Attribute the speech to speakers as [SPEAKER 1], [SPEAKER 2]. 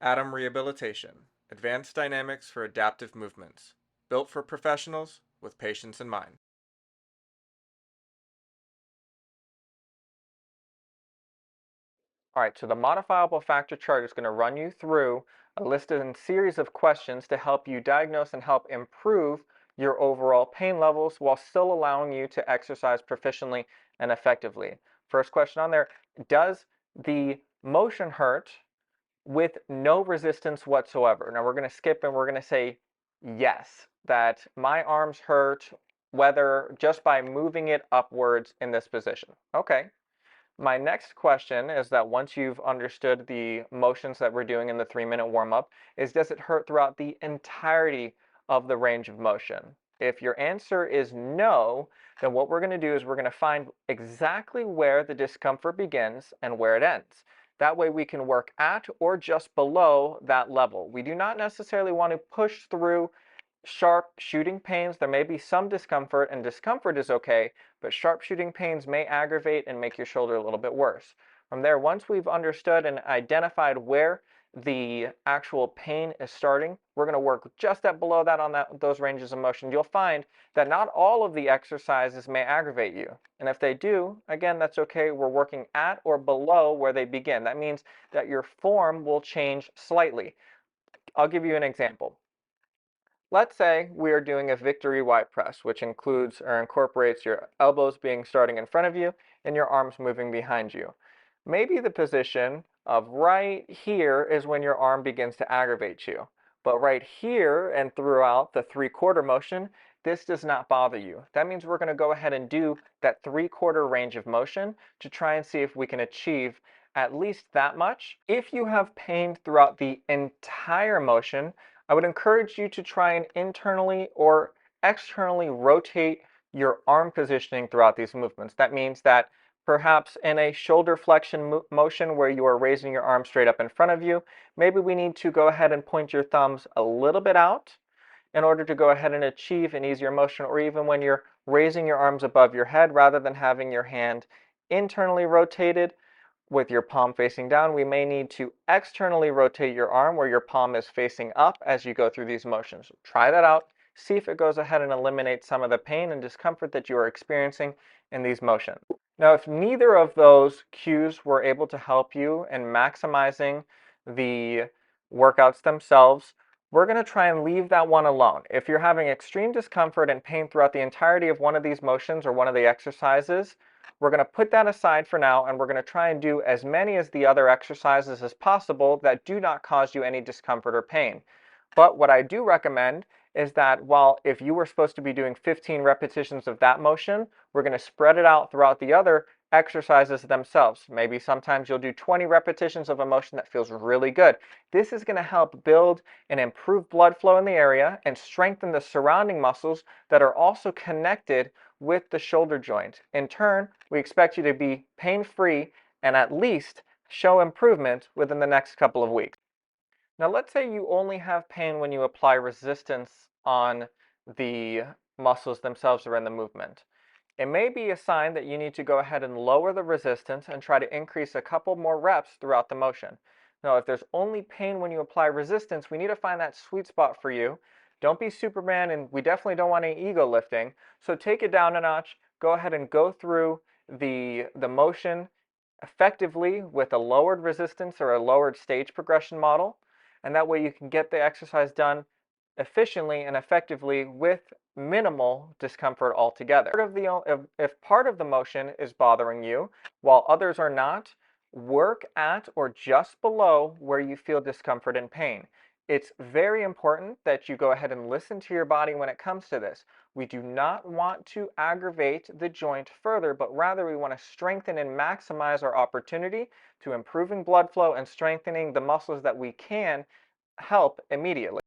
[SPEAKER 1] Atom rehabilitation, advanced dynamics for adaptive movements, built for professionals with patients in mind.
[SPEAKER 2] All right, so the modifiable factor chart is going to run you through a listed and series of questions to help you diagnose and help improve your overall pain levels while still allowing you to exercise proficiently and effectively. First question on there, does the motion hurt with no resistance whatsoever? Now we're going to skip and we're going to say yes, that my arms hurt whether just by moving it upwards in this position. Okay. My next question is that once you've understood the motions that we're doing in the 3-minute warm-up, is does it hurt throughout the entirety of the range of motion? If your answer is no, then what we're going to do is we're going to find exactly where the discomfort begins and where it ends. That way we can work at or just below that level. We do not necessarily want to push through sharp shooting pains. There may be some discomfort, and discomfort is okay, but sharp shooting pains may aggravate and make your shoulder a little bit worse. From there, once we've understood and identified where the actual pain is starting, we're going to work just at below that on those ranges of motion. You'll find that not all of the exercises may aggravate you. And if they do, again, that's okay. We're working at or below where they begin. That means that your form will change slightly. I'll give you an example. Let's say we are doing a victory Y press, which includes or incorporates your elbows being starting in front of you and your arms moving behind you. Maybe the position of right here is when your arm begins to aggravate you. But right here and throughout the 3/4 motion, this does not bother you. That means we're going to go ahead and do that 3/4 range of motion to try and see if we can achieve at least that much. If you have pain throughout the entire motion, I would encourage you to try and internally or externally rotate your arm positioning throughout these movements. That means that perhaps in a shoulder flexion motion where you are raising your arm straight up in front of you, maybe we need to go ahead and point your thumbs a little bit out in order to go ahead and achieve an easier motion, or even when you're raising your arms above your head rather than having your hand internally rotated, with your palm facing down, we may need to externally rotate your arm where your palm is facing up as you go through these motions. Try that out. See if it goes ahead and eliminates some of the pain and discomfort that you are experiencing in these motions. Now, if neither of those cues were able to help you in maximizing the workouts themselves, we're going to try and leave that one alone. If you're having extreme discomfort and pain throughout the entirety of one of these motions or one of the exercises, we're going to put that aside for now, and we're going to try and do as many as the other exercises as possible that do not cause you any discomfort or pain. But what I do recommend is that while if you were supposed to be doing 15 repetitions of that motion, we're going to spread it out throughout the other exercises themselves. Maybe sometimes you'll do 20 repetitions of a motion that feels really good. This is going to help build and improve blood flow in the area and strengthen the surrounding muscles that are also connected with the shoulder joint. In turn, we expect you to be pain-free and at least show improvement within the next couple of weeks. Now, let's say you only have pain when you apply resistance on the muscles themselves or in the movement. It may be a sign that you need to go ahead and lower the resistance and try to increase a couple more reps throughout the motion. Now, if there's only pain when you apply resistance, we need to find that sweet spot for you. Don't be Superman, and we definitely don't want any ego lifting. So take it down a notch. Go ahead and go through the motion effectively with a lowered resistance or a lowered stage progression model. And that way you can get the exercise done efficiently and effectively with minimal discomfort altogether. If part of the motion is bothering you while others are not, work at or just below where you feel discomfort and pain. It's very important that you go ahead and listen to your body when it comes to this. We do not want to aggravate the joint further, but rather we want to strengthen and maximize our opportunity to improving blood flow and strengthening the muscles that we can help immediately.